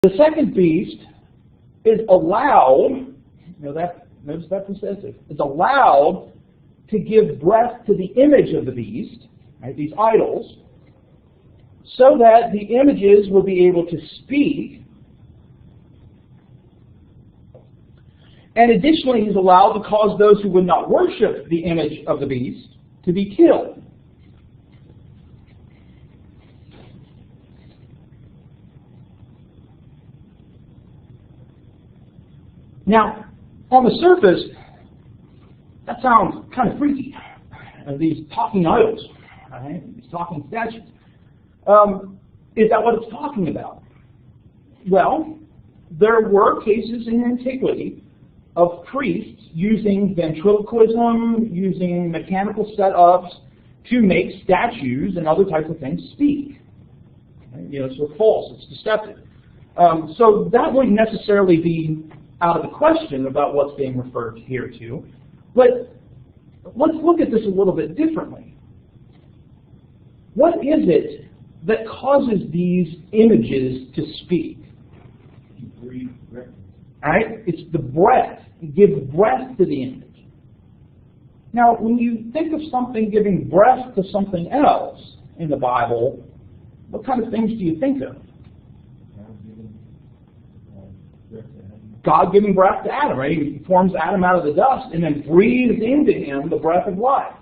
The second beast is allowed, notice that's possessive, is allowed to give breath to the image of the beast, right, these idols, so that the images will be able to speak. And additionally, he's allowed to cause those who would not worship the image of the beast to be killed. Now, on the surface, that sounds kind of freaky. These talking idols, right? These talking statues. Is that what it's talking about? Well, there were cases in antiquity of priests using ventriloquism, using mechanical setups to make statues and other types of things speak. So false, it's deceptive. So that wouldn't necessarily be out of the question about what's being referred here to. But let's look at this a little bit differently. What is it that causes these images to speak? Right? It's the breath. It gives breath to the image. Now, when you think of something giving breath to something else in the Bible, what kind of things do you think of? God giving breath to Adam, right? He forms Adam out of the dust and then breathes into him the breath of life.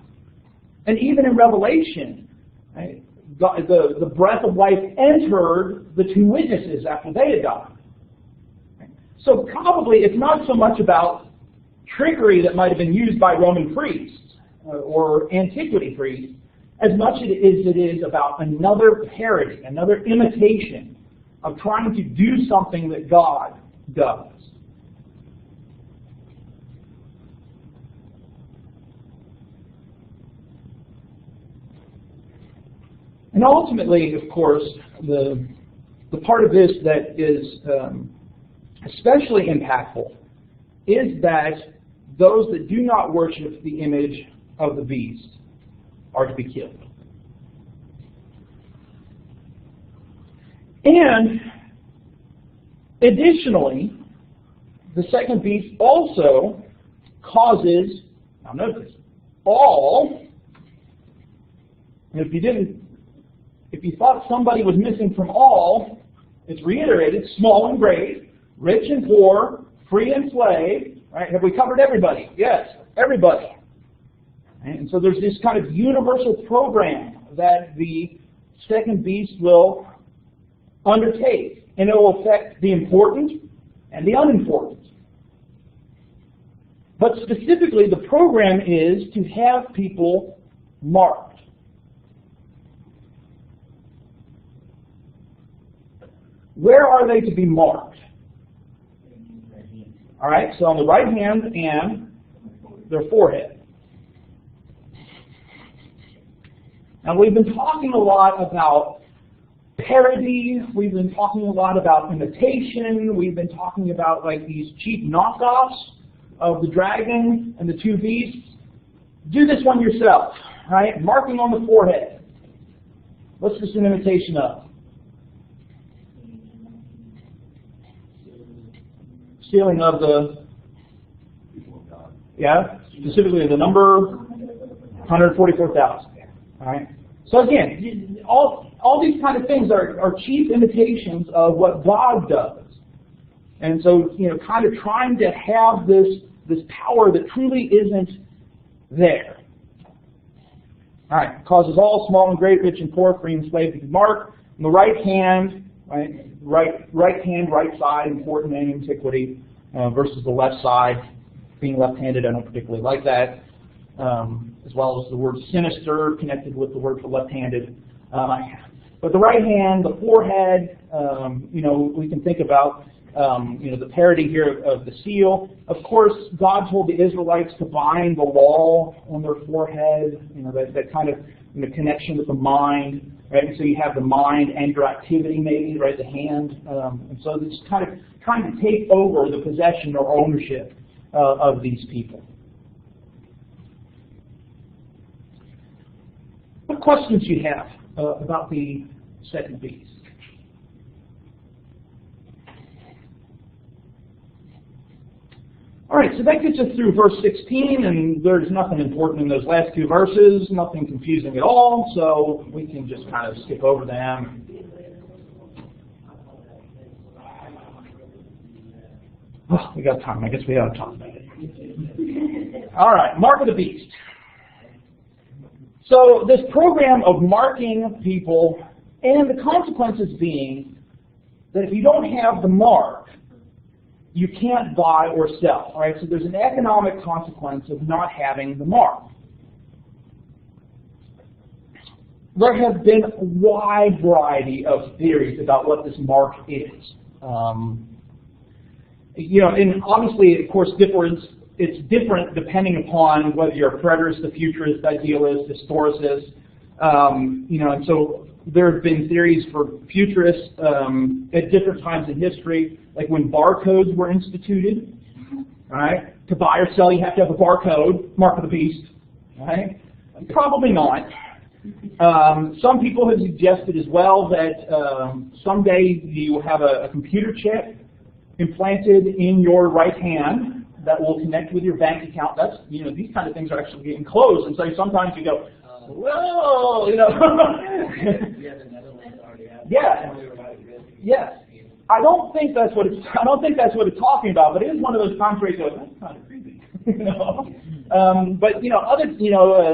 And even in Revelation, right, the breath of life entered the two witnesses after they had died. So probably it's not so much about trickery that might have been used by Roman priests or antiquity priests, as much as it is about another parody, another imitation of trying to do something that God does. And ultimately, of course, the part of this that is especially impactful is that those that do not worship the image of the beast are to be killed. And additionally, the second beast also causes, now notice, all, and if you thought somebody was missing from all, it's reiterated, small and great, rich and poor, free and slave, right? Have we covered everybody? Yes, everybody. And so there's this kind of universal program that the second beast will undertake, and it will affect the important and the unimportant. But specifically, the program is to have people marked. Where are they to be marked? All right, so on the right hand and their forehead. Now, we've been talking a lot about parody. We've been talking a lot about imitation. We've been talking about like these cheap knockoffs of the dragon and the two beasts. Do this one yourself, right? Marking on the forehead. What's this an imitation of? Sealing of the, specifically the number 144,000. All right. So again, all these kind of things are cheap imitations of what God does, and so kind of trying to have this power that truly isn't there. All right. Causes all, small and great, rich and poor, free and slave to be marked. On the right hand. Right hand, right side, important in antiquity, versus the left side, being left-handed. I don't particularly like that. As well as the word sinister connected with the word for left-handed. But the right hand, the forehead, we can think about, the parody here of the seal. Of course, God told the Israelites to bind the law on their forehead. That kind of connection with the mind. Right, and so you have the mind and your activity, maybe, right, the hand, and so it's kind of trying to take over the possession or ownership of these people. What questions do you have about the second beast? All right, so that gets us through verse 16, and there's nothing important in those last two verses, nothing confusing at all, so we can just kind of skip over them. Oh, we got time. I guess we ought to talk about it. All right, mark of the beast. So this program of marking people, and the consequences being that if you don't have the mark, you can't buy or sell. All right, so there's an economic consequence of not having the mark. There have been a wide variety of theories about what this mark is. And obviously, of course, it's different depending upon whether you're a preterist, a futurist, idealist, historicist. And so there have been theories for futurists at different times in history, like when barcodes were instituted. Right? To buy or sell, you have to have a barcode, mark of the beast. Right? Probably not. Some people have suggested as well that someday you will have a computer chip implanted in your right hand that will connect with your bank account. That's, these kind of things are actually getting close, and so sometimes you go, whoa, Yeah. Yes. I don't think that's what it's talking about, but it is one of those times where you go, that's kind of creepy. But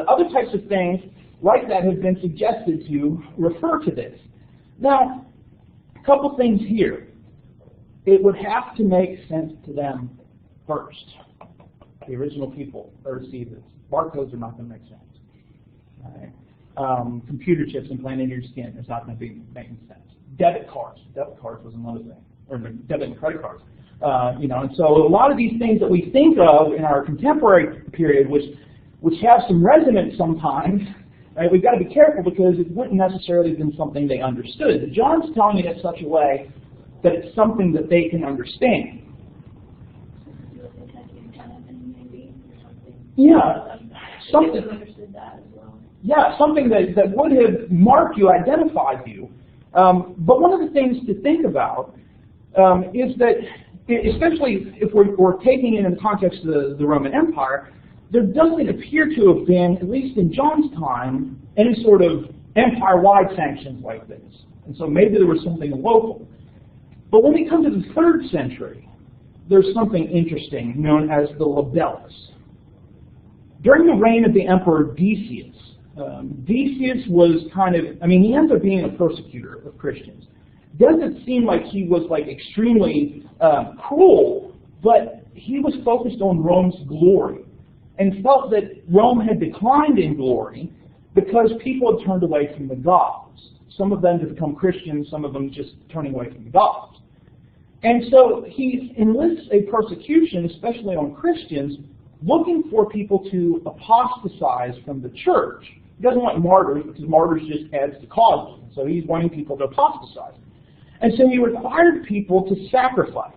other types of things like that have been suggested to refer to this. Now, a couple things here. It would have to make sense to them first. The original people that received this. Barcodes are not going to make sense. Right? Computer chips implanted in your skin is not going to be making sense. Debit cards was another thing, or debit and credit cards. And so a lot of these things that we think of in our contemporary period, which have some resonance sometimes, right, we've got to be careful because it wouldn't necessarily have been something they understood. But John's telling it in such a way that it's something that they can understand. Yeah, something. Yeah, something that would have marked you, identified you. But one of the things to think about is that, especially if we're taking it in the context of the Roman Empire, there doesn't appear to have been, at least in John's time, any sort of empire-wide sanctions like this. And so maybe there was something local. But when we come to the 3rd century, there's something interesting known as the libellus. During the reign of the Emperor Decius, Decius was he ends up being a persecutor of Christians. Doesn't seem like he was extremely cruel, but he was focused on Rome's glory and felt that Rome had declined in glory because people had turned away from the gods. Some of them to become Christians, some of them just turning away from the gods. And so he enlists a persecution, especially on Christians, looking for people to apostatize from the church. He doesn't want martyrs because martyrs just adds to causes. So he's wanting people to apostatize. And so he required people to sacrifice.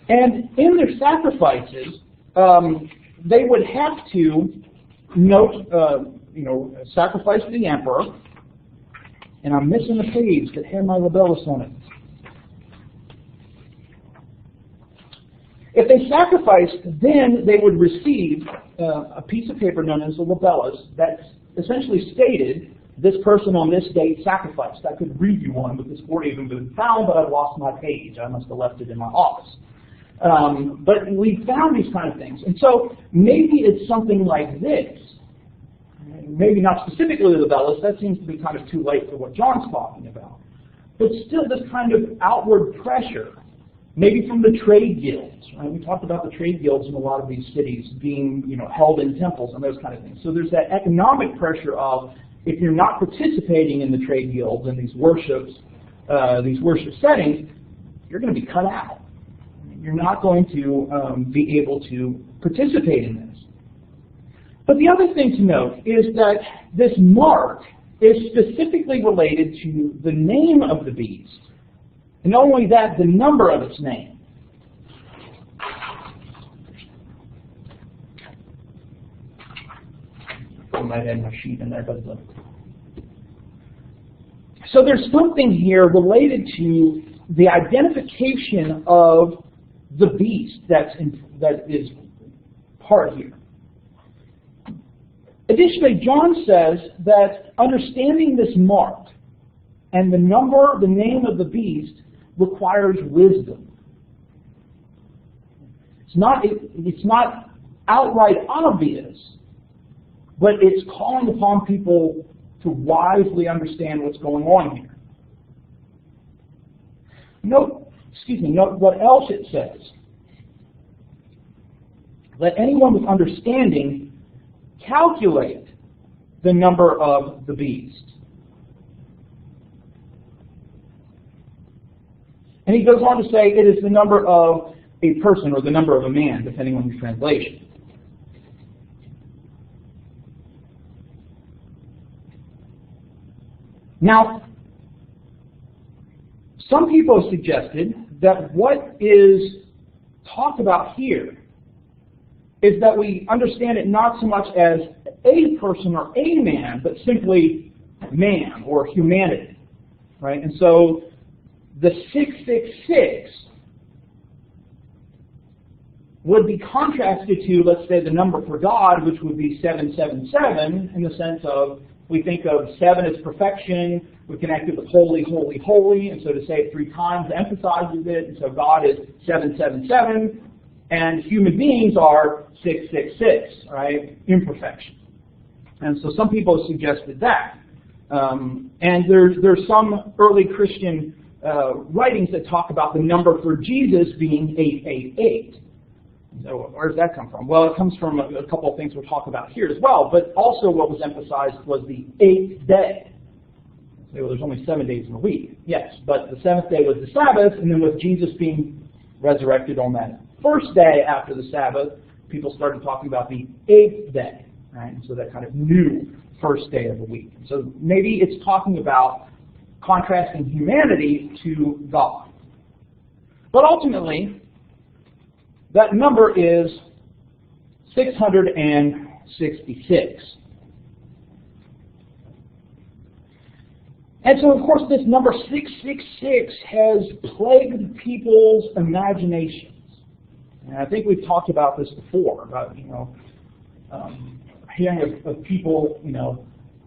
And in their sacrifices, they would have to sacrifice to the emperor. And I'm missing the page that had my libellus on it. If they sacrificed, then they would receive a piece of paper known as a libellus that essentially stated, this person on this date sacrificed. I could read you one, but this word even been found, but I've lost my page. I must have left it in my office. But we found these kind of things. And so maybe it's something like this. Maybe not specifically the libellus. That seems to be kind of too late for what John's talking about. But still this kind of outward pressure. Maybe from the trade guilds, right? We talked about the trade guilds in a lot of these cities being, held in temples and those kind of things. So there's that economic pressure of, if you're not participating in the trade guilds and these worship settings, you're going to be cut out. You're not going to be able to participate in this. But the other thing to note is that this mark is specifically related to the name of the beast. And not only that, the number of its name. I might add my sheet in there, but so there's something here related to the identification of the beast that is part here. Additionally, John says that understanding this mark and the name of the beast requires wisdom. It's not outright obvious, but it's calling upon people to wisely understand what's going on here. Note what else it says. Let anyone with understanding calculate the number of the beast. And he goes on to say it is the number of a person or the number of a man, depending on your translation. Now, some people have suggested that what is talked about here is that we understand it not so much as a person or a man, but simply man or humanity, right? And so the 666 would be contrasted to, let's say, the number for God, which would be 777, in the sense of we think of 7 as perfection, we connect it with holy, holy, holy, and so to say it 3 times emphasizes it, and so God is 777, and human beings are 666, right? Imperfection. And so some people have suggested that. And there's some early Christian writings that talk about the number for Jesus being 888. So where does that come from? Well, it comes from a couple of things we'll talk about here as well, but also what was emphasized was the 8th day. So, well, there's only 7 days in a week, yes, but the 7th day was the Sabbath, and then with Jesus being resurrected on that first day after the Sabbath, people started talking about the 8th day, right? So that kind of new first day of the week. So maybe it's talking about contrasting humanity to God. But ultimately, that number is 666. And so, of course, this number 666 has plagued people's imaginations. And I think we've talked about this before, about, hearing of people,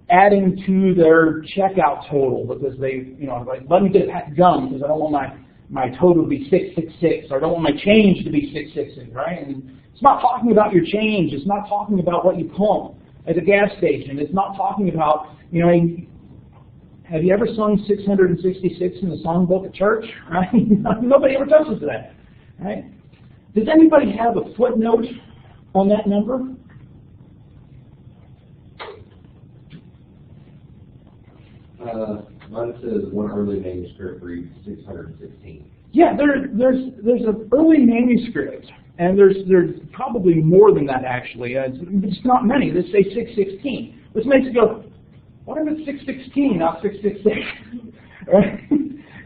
adding to their checkout total because they, like, let me get a pack of gum because I don't want my total to be 666, or I don't want my change to be 666, right? And it's not talking about your change. It's not talking about what you pump at the gas station. It's not talking about, have you ever sung 666 in the songbook at church? Right? Nobody ever touches that, right? Does anybody have a footnote on that number? Mine says one early manuscript reads 616. Yeah, there's an early manuscript, and there's probably more than that actually. It's not many. They say 616, which makes you go, what if it's 616, not 666? Right?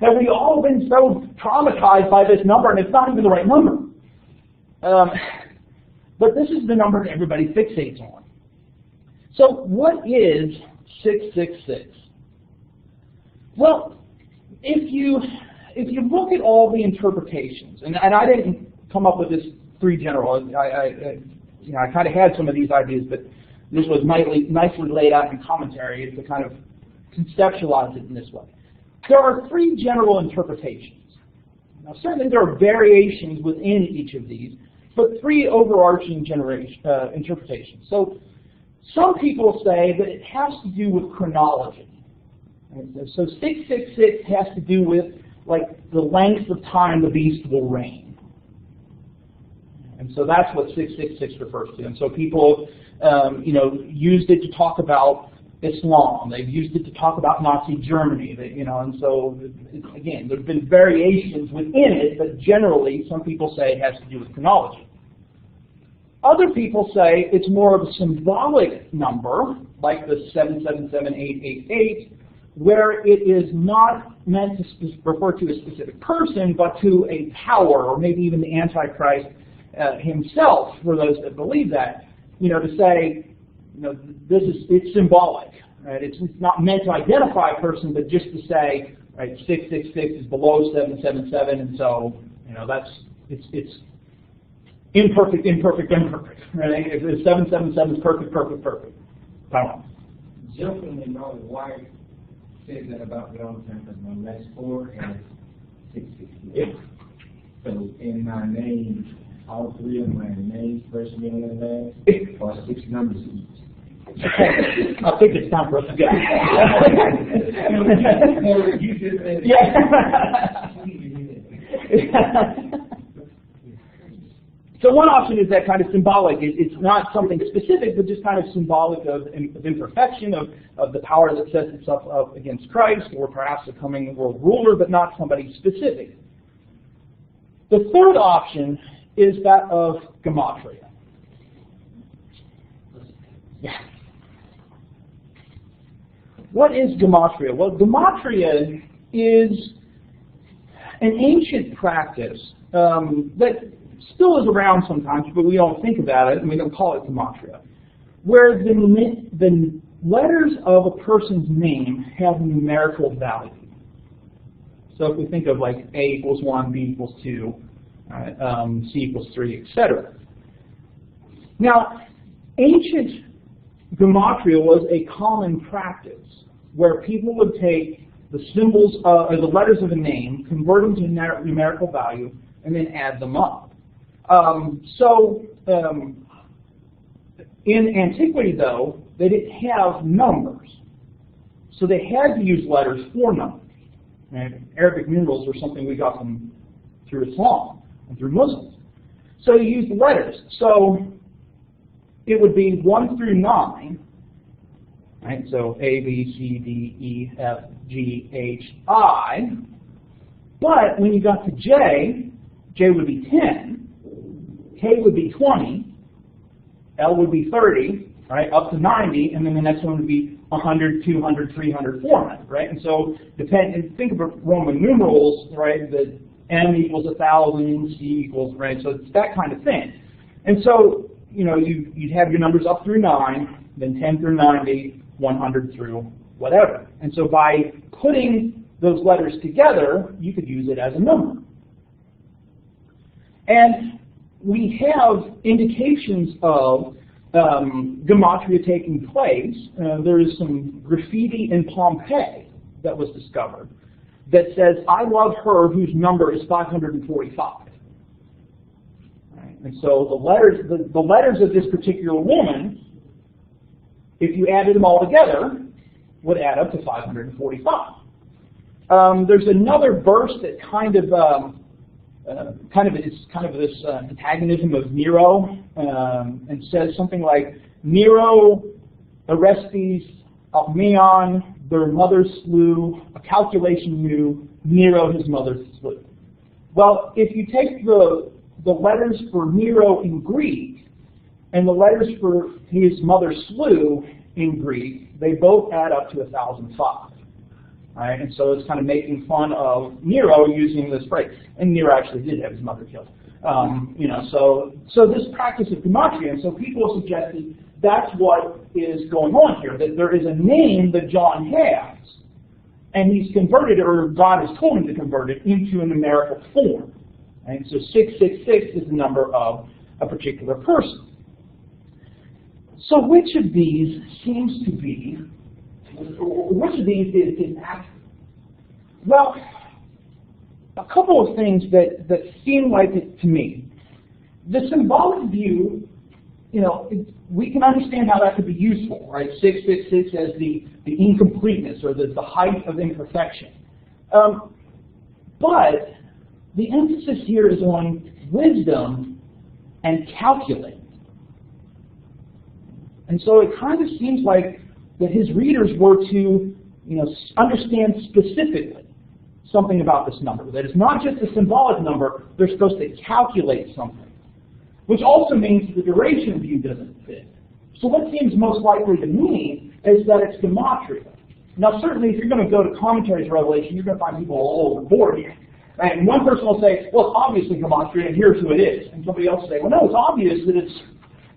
Have we all been so traumatized by this number, and it's not even the right number? But this is the number that everybody fixates on. So what is 666? Well, if you look at all the interpretations, and I didn't come up with this 3 general. I kind of had some of these ideas, but this was nicely laid out in commentary to kind of conceptualize it in this way. There are 3 general interpretations. Now, certainly there are variations within each of these, but 3 overarching interpretations. So some people say that it has to do with chronology. So 666 has to do with, like, the length of time the beast will reign. And so that's what 666 refers to. And so people, used it to talk about Islam. They've used it to talk about Nazi Germany. And so, again, there have been variations within it, but generally some people say it has to do with chronology. Other people say it's more of a symbolic number, like the 777888, where it is not meant to refer to a specific person, but to a power, or maybe even the Antichrist himself, for those that believe that, to say, it's symbolic, right? It's not meant to identify a person, but just to say, right, 666 is below 777, and so, It's imperfect, imperfect, imperfect. Right? If 777 is perfect, perfect, perfect. Power. Jokingly, my wife says that about me all the time because my last four is 660. Yeah. So in my name, all three of my names, first, middle, and last, are 6 numbers each. I think it's time for us to go. So one option is that kind of symbolic. It's not something specific, but just kind of symbolic of imperfection, of the power that sets itself up against Christ, or perhaps a coming world ruler, but not somebody specific. The third option is that of gematria. Yeah. What is gematria? Well, gematria is an ancient practice that still is around sometimes, but we don't think about it, and we don't call it gematria, where the letters of a person's name have numerical value. So if we think of like A equals 1, B equals 2, C equals 3, etc. Now, ancient gematria was a common practice where people would take the symbols or the letters of a name, convert them to numerical value, and then add them up. In antiquity, though, they didn't have numbers, so they had to use letters for numbers. And Arabic numerals are something we got through Islam and through Muslims. So you use the letters. So it would be 1 through 9. Right? So A, B, C, D, E, F, G, H, I. But when you got to J, J would be 10. K would be 20, L would be 30, right, up to 90, and then the next one would be 100, 200, 300, 400, right? And so think of Roman numerals, right, that M equals 1,000, C equals, right, so it's that kind of thing. And so, you'd have your numbers up through 9, then 10 through 90, 100 through whatever. And so by putting those letters together, you could use it as a number. And we have indications of gematria taking place. There is some graffiti in Pompeii that was discovered that says, "I love her whose number is 545." Right? And so the letters of this particular woman, if you added them all together, would add up to 545. There's another verse that kind of this antagonism of Nero, and says something like, "Nero, Orestes, Alcmaeon, their mother slew, a calculation knew, Nero his mother slew." Well, if you take the letters for Nero in Greek and the letters for his mother slew in Greek, they both add up to 1,005. Right? And so it's kind of making fun of Nero using this phrase. And Nero actually did have his mother killed. So this practice of gematria, and so people suggested that's what is going on here, that there is a name that John has, and he's converted it, or God has told him to convert it, into a numerical form. Right? So 666 is the number of a particular person. So which of these seems to be, which of these is accurate? Well, a couple of things that seem like it to me. The symbolic view, we can understand how that could be useful, right? 666 as the incompleteness or the height of imperfection. But the emphasis here is on wisdom and calculating. And so it kind of seems like that his readers were to, understand specifically something about this number. That it's not just a symbolic number, they're supposed to calculate something. Which also means the duration view doesn't fit. So what seems most likely to me is that it's gematria. Now certainly if you're going to go to commentaries of Revelation, you're going to find people all over the board here. Right? And one person will say, well, it's obviously gematria, and here's who it is. And somebody else will say, well, no, it's obvious that it's,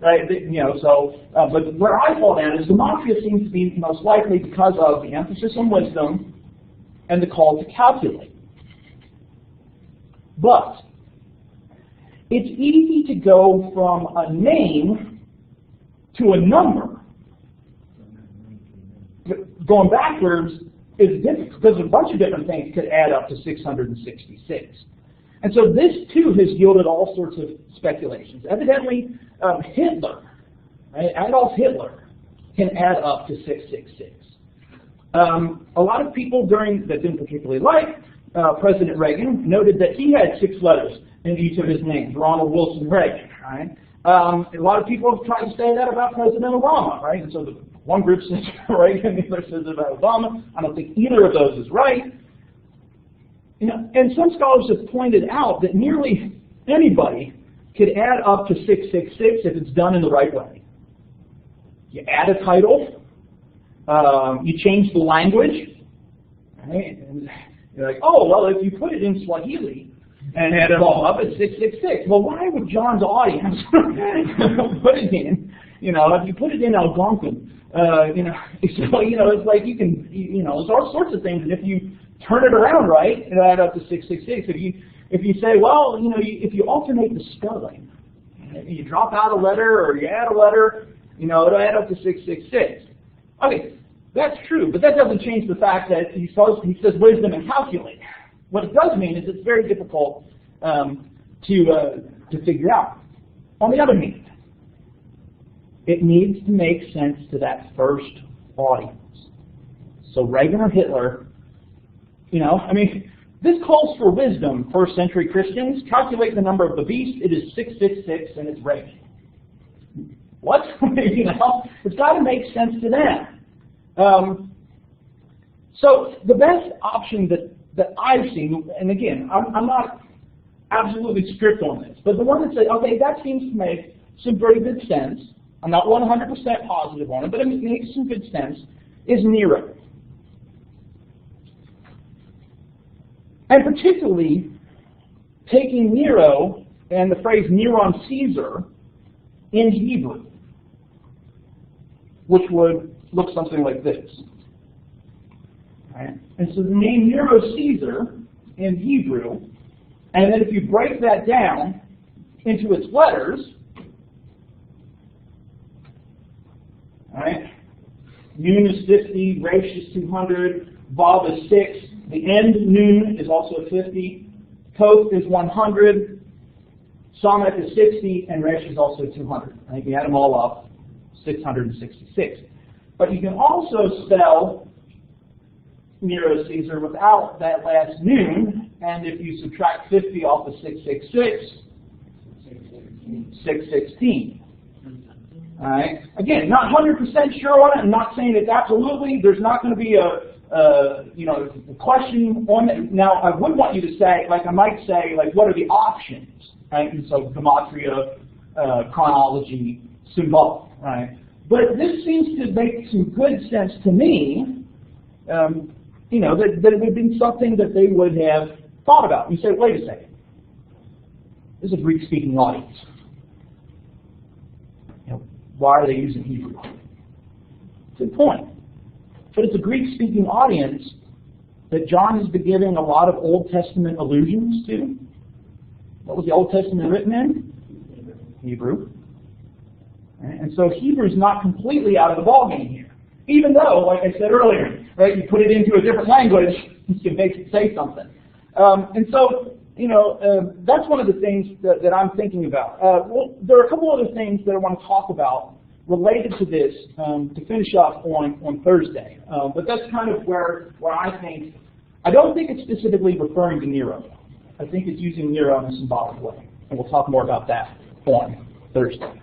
right, but where I fall down is gematria seems to be most likely because of the emphasis on wisdom and the call to calculate. But it's easy to go from a name to a number. But going backwards is difficult because a bunch of different things could add up to 666. And so this too has yielded all sorts of speculations. Evidently, Hitler, right, Adolf Hitler, can add up to 666. A lot of people that didn't particularly like President Reagan noted that he had 6 letters in each of his names, Ronald Wilson Reagan. Right? A lot of people have tried to say that about President Obama, right? And so the one group says Reagan, the other says about Obama. I don't think either of those is right. You know, and some scholars have pointed out that nearly anybody could add up to 666 if it's done in the right way. You add a title, you change the language, right? And you're like, oh, well, if you put it in Swahili and add it all up, it's 666. Well, why would John's audience put it in? You know, if you put it in Algonquin, it's like you can, there's all sorts of things, and if you turn it around right, it'll add up to 666. If you say, well, if you alternate the spelling, you drop out a letter or you add a letter, it'll add up to 666. Okay, that's true, but that doesn't change the fact that he says wisdom and calculate. What it does mean is it's very difficult to figure out. On the other hand, it needs to make sense to that first audience. So Reagan or Hitler, this calls for wisdom, first century Christians. Calculate the number of the beast. It is 666 and it's Reagan. What? It's got to make sense to them. So the best option that I've seen, and again, I'm not absolutely strict on this, but the one that says, okay, that seems to make some very good sense. I'm not 100% positive on it, but it makes some good sense, is Nero. And particularly, taking Nero and the phrase Neron Caesar in Hebrew, which would look something like this. Right? And so the name Nero Caesar in Hebrew, and then if you break that down into its letters, right? Nun is 50, Resh is 200, Vav is 6, the end Nun is also 50, Kof is 100, Samech is 60, and Resh is also 200. I think you add them all up, 666. But you can also spell Nero Caesar without that last Nun, and if you subtract 50 off of 666, 616. All right. Again, not 100% sure on it. I'm not saying it's absolutely. There's not going to be a question on it. Now, I would want you to say, like I might say, like what are the options? Right. And so gematria, chronology, symbolic. Right. But this seems to make some good sense to me. That it would be something that they would have thought about. You say, wait a second. This is a Greek-speaking audience. Why are they using Hebrew? It's a good point. But it's a Greek-speaking audience that John has been giving a lot of Old Testament allusions to. What was the Old Testament written in? Hebrew. Right? And so Hebrew's not completely out of the ballgame here. Even though, like I said earlier, right, you put it into a different language, you can make it say something. And so, that's one of the things that I'm thinking about. There are a couple other things that I want to talk about related to this to finish up on Thursday. But that's kind of where I don't think it's specifically referring to Nero. I think it's using Nero in a symbolic way. And we'll talk more about that on Thursday.